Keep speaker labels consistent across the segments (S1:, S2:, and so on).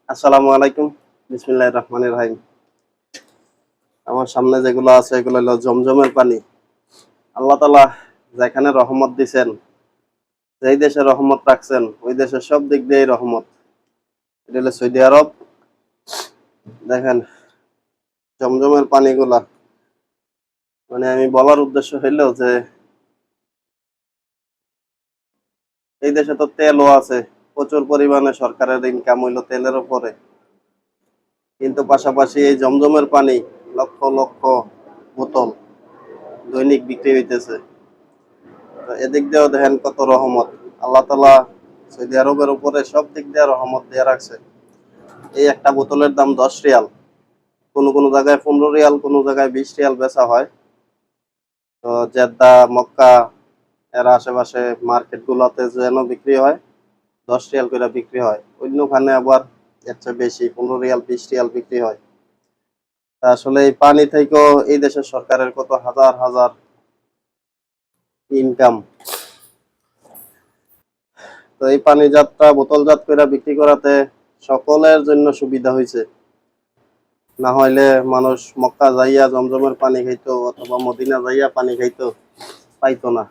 S1: আসসালামু আলাইকুম। বিসমিল্লাহির রহমানির রহিম। আমার সামনে যেগুলো আছে এগুলো হলো জমজমের পানি। আল্লাহ তাআলা যেখানে রহমত দিছেন, যেই দেশে রহমত রাখছেন, ওই দেশের সব দিক দিয়েই রহমত। এটা হলো সৌদি আরব। দেখেন জমজমের পানিগুলা, মানে আমি বলার উদ্দেশ্য হইলো যে এই দেশে তো তেলও আছে, প্রচুর পরিমাণে সরকারের ইনকাম হইলো তেলের উপরে। কিন্তু পাশাপাশি এই জমজমের পানি লক্ষ লক্ষ বোতল দৈনিক বিক্রি হইতেছে। তো এদিক দিয়েও দেখেন কত রহমত। আল্লাহ তাআলা সৌদি আরবের উপরে সব দিক দিয়ে রহমত দিয়ে রাখছে। এই একটা বোতলের দাম 10 রিয়াল, কোনো কোনো জায়গায় 15 রিয়াল, কোনো জায়গায় 20 রিয়াল বেচা হয়। তো জেদ্দা, মক্কা এর আশেপাশে মার্কেট গুলাতে যেন বিক্রি হয় 10 রিয়াল করে বিক্রি হয়, অন্যখানে আবার এর চেয়ে বেশি 15 রিয়াল 20 রিয়াল বিক্রি হয়। তা আসলে এই পানি থেকেও এই দেশের সরকারের কত হাজার হাজার ইনকাম। তো এই পানি যাত্রা বোতলজাত করে বিক্রি করাতে সকলের জন্য সুবিধা হয়েছে। না হইলে মানুষ মক্কা যাইয়া জমজমের পানি খাইতো অথবা মদিনা যাইয়া পানি খাইতো, পাইতো না।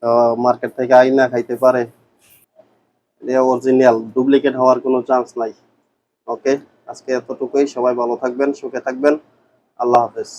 S1: তো মার্কেট থেকে আইনা খাইতে পারে, এটা অরিজিনাল, ডুপ্লিকেট হওয়ার কোনো চান্স নাই। ওকে, আজকে এতটুকুই। সবাই ভালো থাকবেন, সুখে থাকবেন। আল্লাহ হাফেজ।